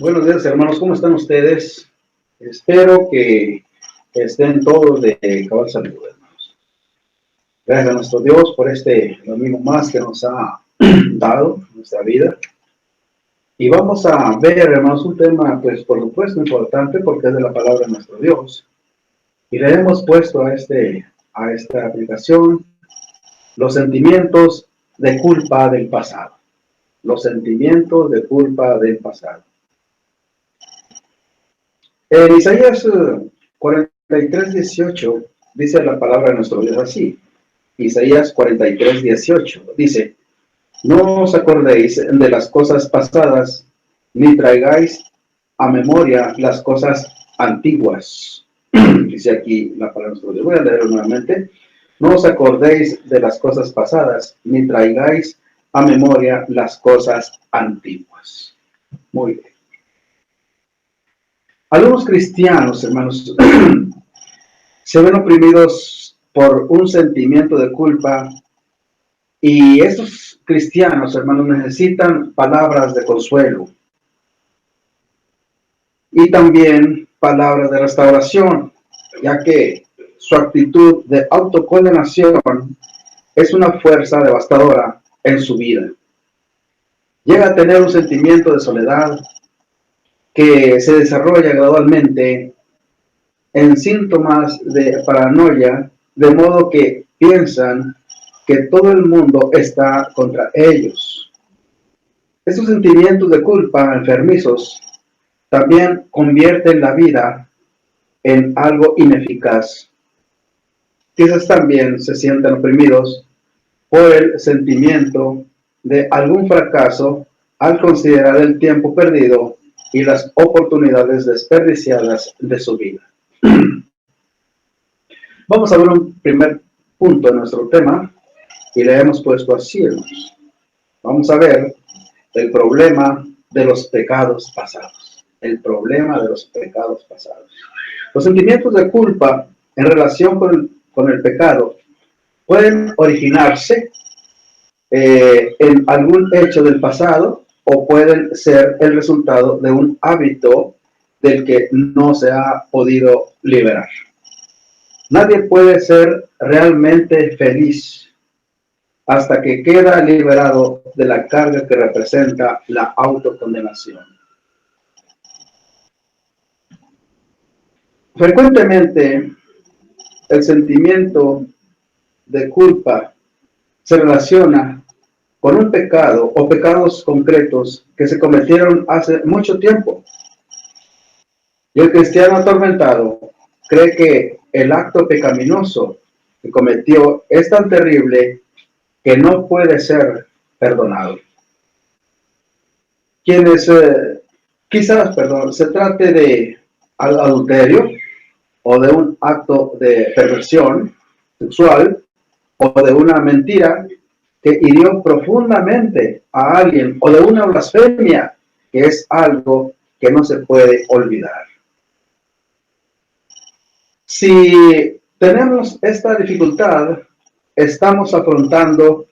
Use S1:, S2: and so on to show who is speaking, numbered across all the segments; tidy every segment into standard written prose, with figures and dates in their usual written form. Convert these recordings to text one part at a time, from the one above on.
S1: Buenos días, hermanos, ¿cómo están ustedes? Espero que estén todos de cabal salud, hermanos. Gracias a nuestro Dios por este domingo más que nos ha dado en nuestra vida. Y vamos a ver, hermanos, un tema, pues, por supuesto, importante porque es de la palabra de nuestro Dios. Y le hemos puesto a esta aplicación los sentimientos de culpa del pasado. Los sentimientos de culpa del pasado. En Isaías 43:18 dice la palabra de nuestro Dios así. Isaías 43:18 dice: No os acordéis de las cosas pasadas, ni traigáis a memoria las cosas antiguas. Dice aquí la palabra de nuestro Dios. Voy a leerlo nuevamente. No os acordéis de las cosas pasadas, ni traigáis a memoria las cosas antiguas. Muy bien. Algunos cristianos, hermanos, se ven oprimidos por un sentimiento de culpa y estos cristianos, hermanos, necesitan palabras de consuelo y también palabras de restauración, ya que su actitud de autocondenación es una fuerza devastadora en su vida. Llega a tener un sentimiento de soledad que se desarrolla gradualmente en síntomas de paranoia, de modo que piensan que todo el mundo está contra ellos. Estos sentimientos de culpa enfermizos también convierten la vida en algo ineficaz. Quizás también se sienten oprimidos por el sentimiento de algún fracaso al considerar el tiempo perdido y las oportunidades desperdiciadas de su vida. Vamos a ver un primer punto de nuestro tema y le hemos puesto así, hermanos. Vamos a ver el problema de los pecados pasados. El problema de los pecados pasados. Los sentimientos de culpa en relación con el pecado pueden originarse en algún hecho del pasado o pueden ser el resultado de un hábito del que no se ha podido liberar. Nadie puede ser realmente feliz hasta que queda liberado de la carga que representa la autocondenación. Frecuentemente, el sentimiento de culpa se relaciona con un pecado o pecados concretos que se cometieron hace mucho tiempo. Y el cristiano atormentado cree que el acto pecaminoso que cometió es tan terrible que no puede ser perdonado. Quizás se trate de adulterio o de un acto de perversión sexual o de una mentira que hirió profundamente a alguien o de una blasfemia que es algo que no se puede olvidar. Si tenemos esta dificultad, estamos afrontando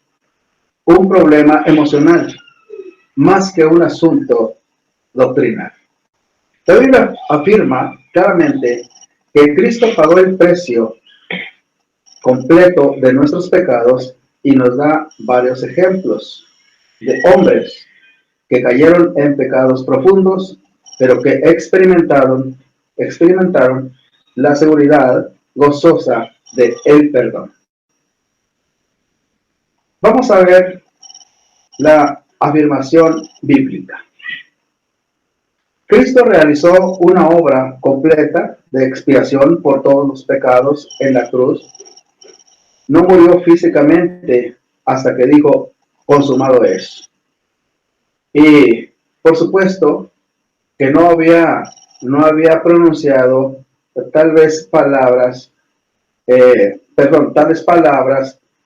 S1: un problema emocional más que un asunto doctrinal. La Biblia afirma claramente que Cristo pagó el precio completo de nuestros pecados y nos da varios ejemplos de hombres que cayeron en pecados profundos, pero que experimentaron la seguridad gozosa de el perdón. Vamos a ver la afirmación bíblica. Cristo realizó una obra completa de expiación por todos los pecados en la cruz. No murió físicamente hasta que dijo, consumado es. Y por supuesto que no había pronunciado tales palabras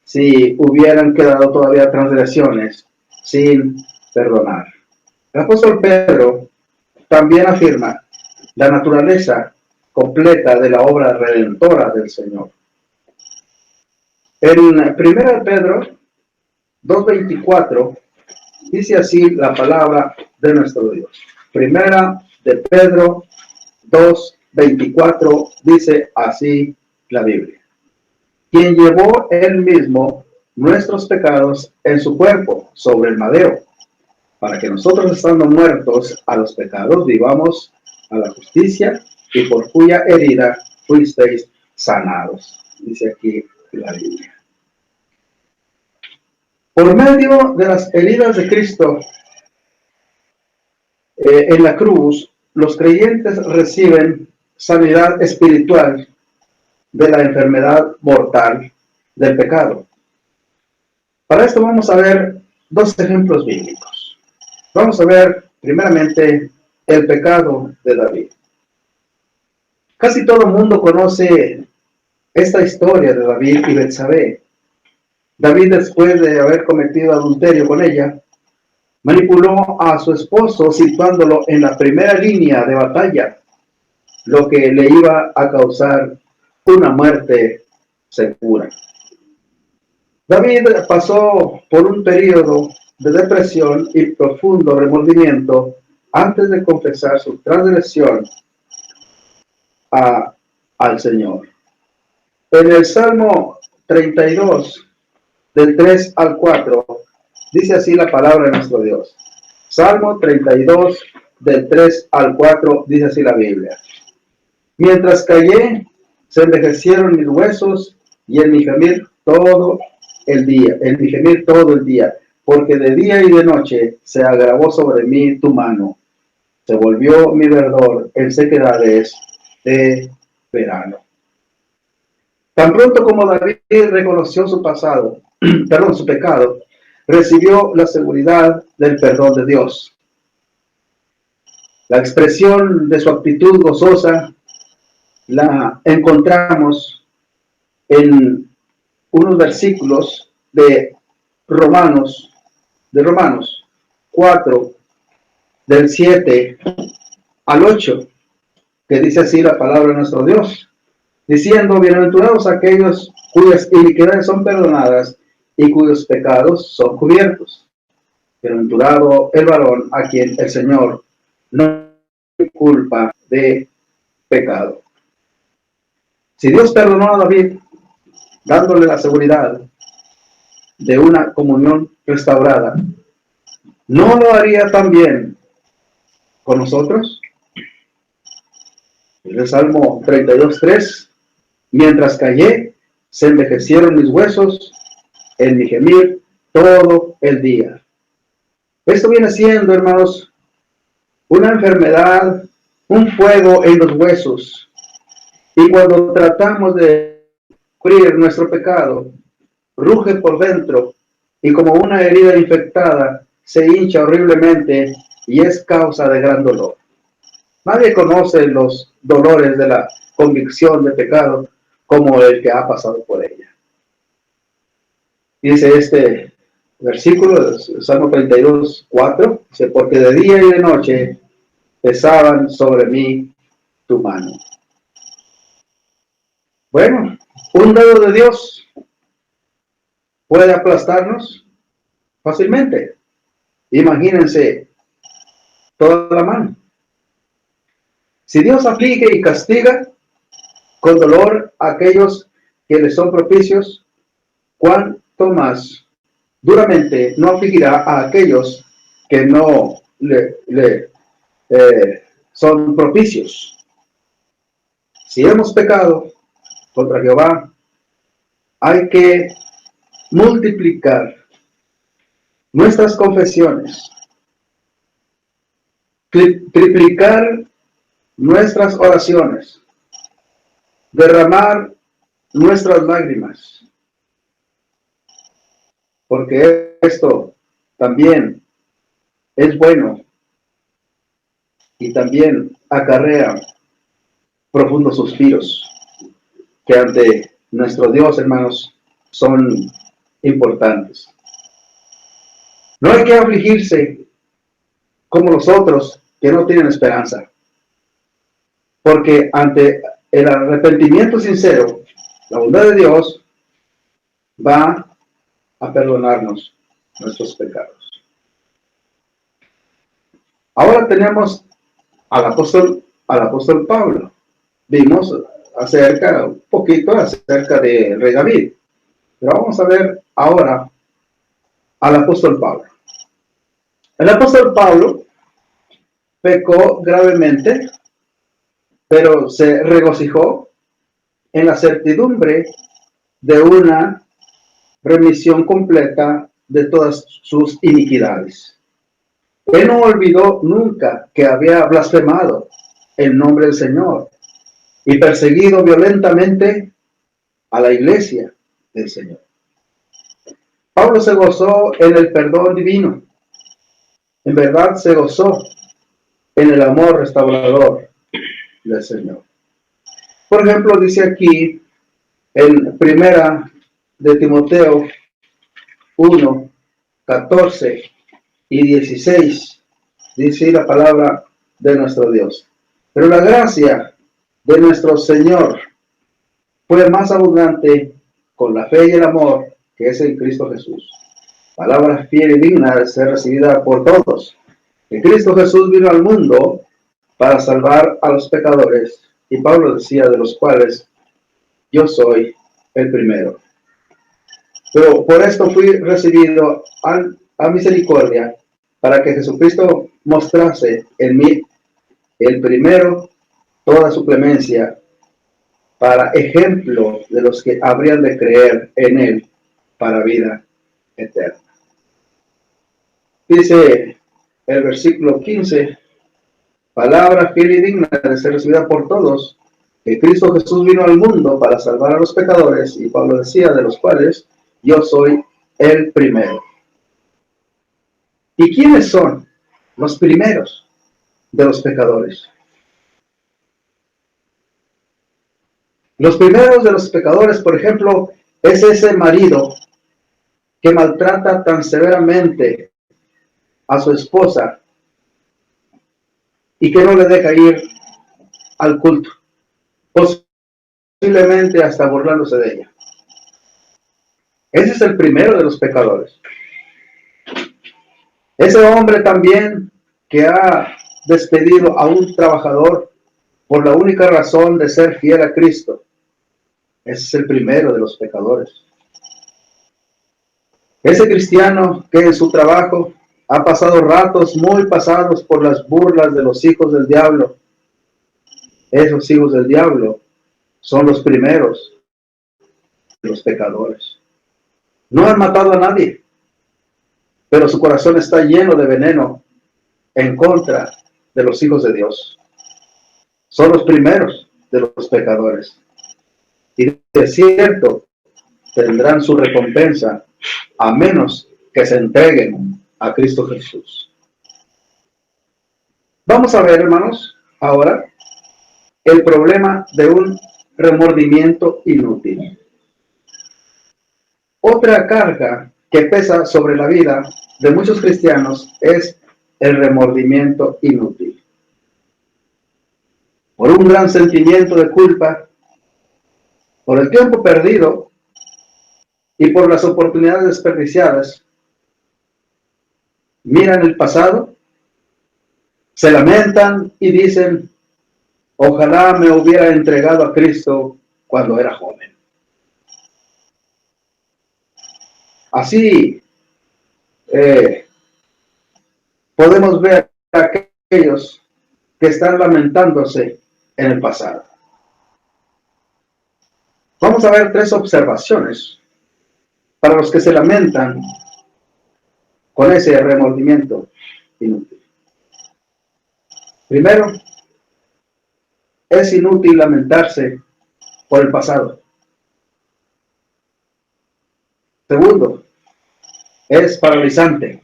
S1: si hubieran quedado todavía transgresiones sin perdonar. El apóstol Pedro también afirma la naturaleza completa de la obra redentora del Señor. En 1 Pedro 2:24 dice así la palabra de nuestro Dios. Primera de Pedro 2:24 dice así la Biblia. Quien llevó él mismo nuestros pecados en su cuerpo sobre el madero, para que nosotros, estando muertos a los pecados, vivamos a la justicia, y por cuya herida fuisteis sanados. Dice aquí la Biblia. Por medio de las heridas de Cristo en la cruz, los creyentes reciben sanidad espiritual de la enfermedad mortal del pecado. Para esto vamos a ver dos ejemplos bíblicos. Vamos a ver primeramente el pecado de David. Casi todo el mundo conoce esta historia de David y Betsabé. David, después de haber cometido adulterio con ella, manipuló a su esposo situándolo en la primera línea de batalla, lo que le iba a causar una muerte segura. David pasó por un periodo de depresión y profundo remordimiento antes de confesar su transgresión al Señor. En el Salmo 32, del 3 al 4, dice así la palabra de nuestro Dios. Salmo 32, del 3 al 4, dice así la Biblia. Mientras callé, se envejecieron mis huesos y en mi gemir todo el día, porque de día y de noche se agravó sobre mí tu mano. Se volvió mi verdor en sequedades de verano. Tan pronto como David reconoció su pasado, su pecado, recibió la seguridad del perdón de Dios. La expresión de su actitud gozosa la encontramos en unos versículos de Romanos 4, del 7 al 8, que dice así la palabra de nuestro Dios, diciendo: bienaventurados aquellos cuyas iniquidades son perdonadas y cuyos pecados son cubiertos. Bienaventurado el varón a quien el Señor no culpa de pecado. Si Dios perdonó a David, dándole la seguridad de una comunión restaurada, ¿no lo haría también con nosotros? El Salmo 32:3, mientras callé, se envejecieron mis huesos en mi gemir todo el día. Esto viene siendo, hermanos, una enfermedad, un fuego en los huesos. Y cuando tratamos de cubrir nuestro pecado, ruge por dentro y como una herida infectada se hincha horriblemente y es causa de gran dolor. Nadie conoce los dolores de la convicción de pecado como el que ha pasado por ella. Dice este versículo, Salmo 32:4, dice: porque de día y de noche pesaban sobre mí tu mano. Bueno, un dedo de Dios puede aplastarnos fácilmente. Imagínense toda la mano. Si Dios aflige y castiga con dolor a aquellos que le son propicios, ¿cuánto más duramente no afligirá a aquellos que no le son propicios? Si hemos pecado contra Jehová, hay que multiplicar nuestras confesiones, triplicar nuestras oraciones, derramar nuestras lágrimas, porque esto también es bueno y también acarrea profundos suspiros que ante nuestro Dios, hermanos, son importantes. No hay que afligirse como los otros que no tienen esperanza, porque ante el arrepentimiento sincero, la bondad de Dios va a perdonarnos nuestros pecados. Ahora tenemos al apóstol Pablo. Vimos un poquito acerca del rey David. Pero vamos a ver ahora al apóstol Pablo. El apóstol Pablo pecó gravemente, pero se regocijó en la certidumbre de una remisión completa de todas sus iniquidades. Él no olvidó nunca que había blasfemado el nombre del Señor y perseguido violentamente a la iglesia del Señor. Pablo se gozó en el perdón divino. En verdad se gozó en el amor restaurador del Señor. Por ejemplo, dice aquí en primera de Timoteo 1, 14 y 16, dice la palabra de nuestro Dios. Pero la gracia de nuestro Señor fue más abundante con la fe y el amor que es en Cristo Jesús. Palabra fiel y digna de ser recibida por todos. Que Cristo Jesús vino al mundo para salvar a los pecadores, y Pablo decía, de los cuales yo soy el primero. Pero por esto fui recibido a misericordia, para que Jesucristo mostrase en mí el primero toda su clemencia, para ejemplo de los que habrían de creer en él para vida eterna. Dice el versículo 15, palabra fiel y digna de ser recibida por todos, que Cristo Jesús vino al mundo para salvar a los pecadores, y Pablo decía, de los cuales yo soy el primero. ¿Y quiénes son los primeros de los pecadores? Los primeros de los pecadores, por ejemplo, es ese marido que maltrata tan severamente a su esposa y que no le deja ir al culto, posiblemente hasta burlándose de ella. Ese es el primero de los pecadores. Ese hombre también que ha despedido a un trabajador por la única razón de ser fiel a Cristo. Ese es el primero de los pecadores. Ese cristiano que en su trabajo ha pasado ratos muy pasados por las burlas de los hijos del diablo. Esos hijos del diablo son los primeros de los pecadores. No han matado a nadie, pero su corazón está lleno de veneno en contra de los hijos de Dios. Son los primeros de los pecadores. Y de cierto tendrán su recompensa, a menos que se entreguen a Cristo Jesús. Vamos a ver, hermanos, ahora el problema de un remordimiento inútil. Otra carga que pesa sobre la vida de muchos cristianos es el remordimiento inútil. Por un gran sentimiento de culpa, por el tiempo perdido y por las oportunidades desperdiciadas, miran el pasado, se lamentan y dicen, ojalá me hubiera entregado a Cristo cuando era joven. Así podemos ver a aquellos que están lamentándose en el pasado. Vamos a ver 3 observaciones para los que se lamentan con ese remordimiento inútil. Primero, es inútil lamentarse por el pasado. Segundo, es paralizante.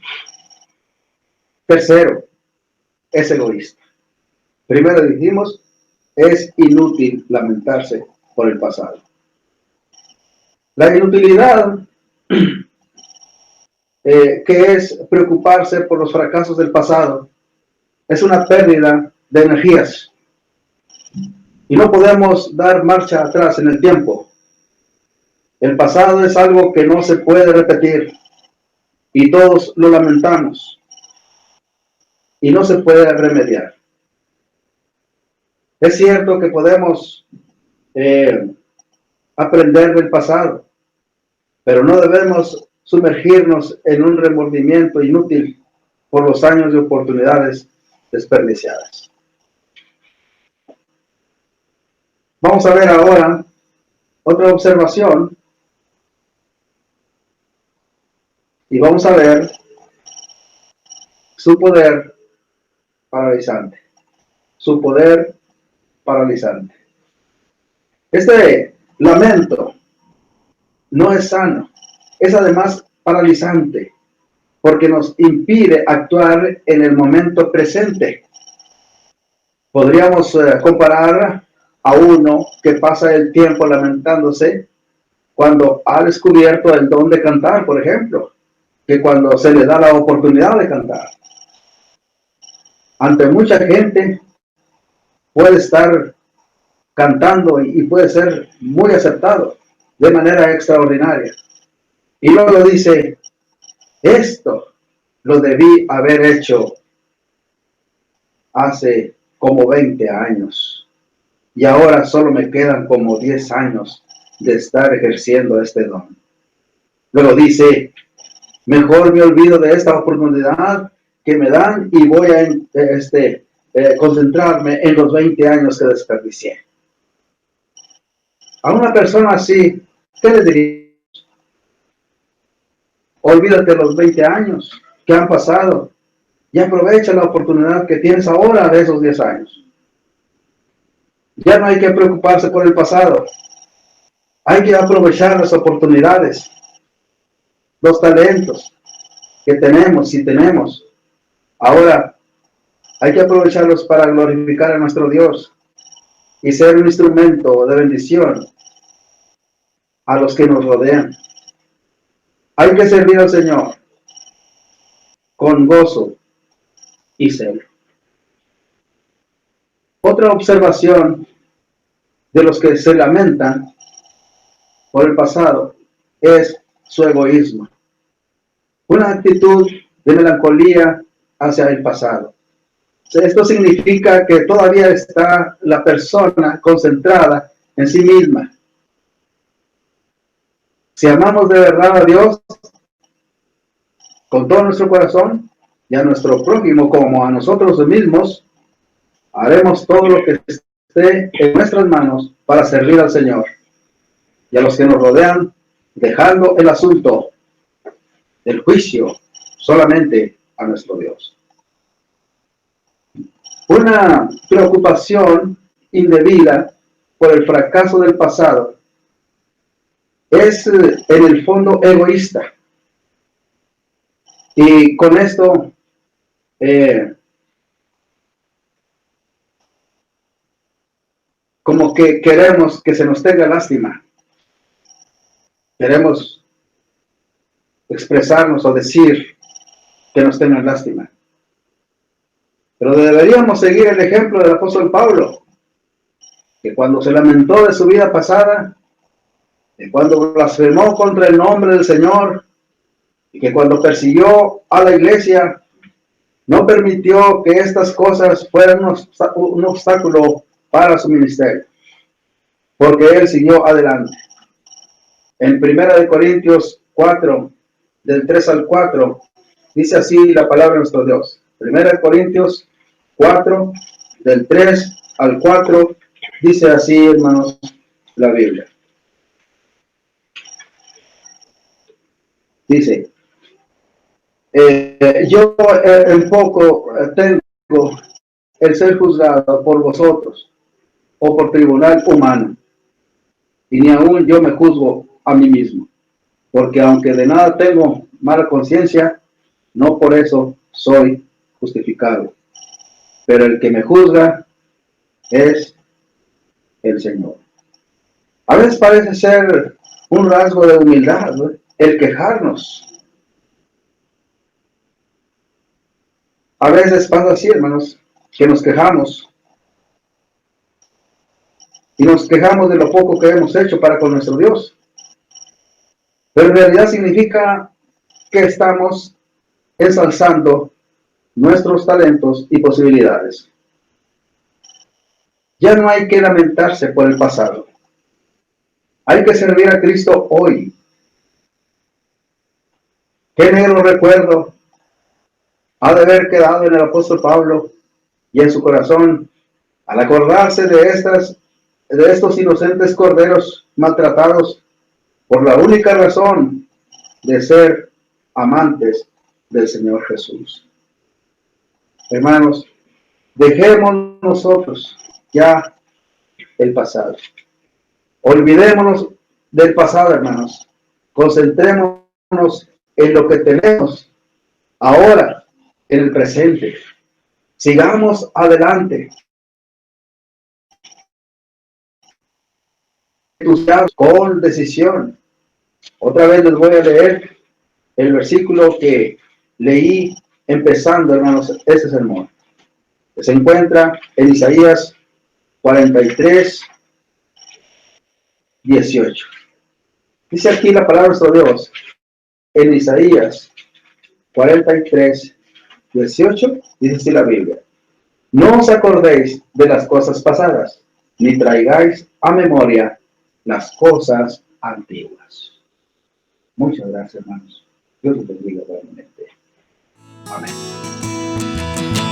S1: Tercero, es egoísta. Primero dijimos, es inútil lamentarse por el pasado. La inutilidad, que es preocuparse por los fracasos del pasado, es una pérdida de energías. Y no podemos dar marcha atrás en el tiempo. El pasado es algo que no se puede repetir y todos lo lamentamos. y no se puede remediar. Es cierto que podemos aprender del pasado, pero no debemos sumergirnos en un remordimiento inútil por los años de oportunidades desperdiciadas. Vamos a ver ahora otra observación y vamos a ver su poder paralizante. Su poder paralizante. Este lamento no es sano, es además paralizante, porque nos impide actuar en el momento presente. Podríamos comparar a uno que pasa el tiempo lamentándose cuando ha descubierto el don de cantar, por ejemplo, que cuando se le da la oportunidad de cantar. Ante mucha gente puede estar cantando y puede ser muy aceptado de manera extraordinaria. Y luego dice, esto lo debí haber hecho hace como 20 años y ahora solo me quedan como 10 años de estar ejerciendo este don. Luego dice, mejor me olvido de esta oportunidad que me dan y voy a concentrarme en los 20 años que desperdicié. A una persona así, ¿qué le diría? Olvídate de los 20 años que han pasado y aprovecha la oportunidad que tienes ahora de esos 10 años. Ya no hay que preocuparse por el pasado. Hay que aprovechar las oportunidades, los talentos que tenemos, si tenemos. Ahora hay que aprovecharlos para glorificar a nuestro Dios y ser un instrumento de bendición a los que nos rodean. Hay que servir al Señor con gozo y celo. Otra observación de los que se lamentan por el pasado es su egoísmo. Una actitud de melancolía hacia el pasado. Esto significa que todavía está la persona concentrada en sí misma. Si amamos de verdad a Dios con todo nuestro corazón y a nuestro prójimo como a nosotros mismos, haremos todo lo que esté en nuestras manos para servir al Señor y a los que nos rodean, dejando el asunto del juicio solamente a nuestro Dios. Una preocupación indebida por el fracaso del pasado es en el fondo egoísta. Y con esto como que queremos que se nos tenga lástima. Queremos expresarnos o decir que nos tengan lástima. Pero deberíamos seguir el ejemplo del apóstol Pablo, que cuando se lamentó de su vida pasada, que cuando blasfemó contra el nombre del Señor, y que cuando persiguió a la iglesia, no permitió que estas cosas fueran un obstáculo para su ministerio, porque él siguió adelante. En 1 Corintios 4, del 3 al 4, dice así la palabra de nuestro Dios. 1 Corintios 4, del 3 al 4, dice así, hermanos, la Biblia. Dice, yo en poco tengo el ser juzgado por vosotros o por tribunal humano, y ni aún yo me juzgo a mí mismo, porque aunque de nada tengo mala conciencia, no por eso soy justificado. Pero el que me juzga es el Señor. A veces parece ser un rasgo de humildad, ¿no?, el quejarnos. A veces pasa así, hermanos, que nos quejamos. Y nos quejamos de lo poco que hemos hecho para con nuestro Dios. Pero en realidad significa que estamos ensalzando nuestros talentos y posibilidades. Ya no hay que lamentarse por el pasado. Hay que servir a Cristo hoy. Qué negro recuerdo ha de haber quedado en el apóstol Pablo y en su corazón al acordarse de estos inocentes corderos maltratados por la única razón de ser amantes del Señor Jesús. Hermanos, dejemos nosotros ya el pasado. Olvidémonos del pasado, hermanos. Concentrémonos en lo que tenemos ahora, en el presente. Sigamos adelante. Con decisión. Otra vez les voy a leer el versículo que leí empezando, hermanos, este sermón. Que se encuentra en Isaías 43, 18. Dice aquí la palabra de Dios en Isaías 43, 18. Dice así la Biblia: no os acordéis de las cosas pasadas, ni traigáis a memoria las cosas antiguas. Muchas gracias, hermanos. Dios los bendiga realmente. Amén.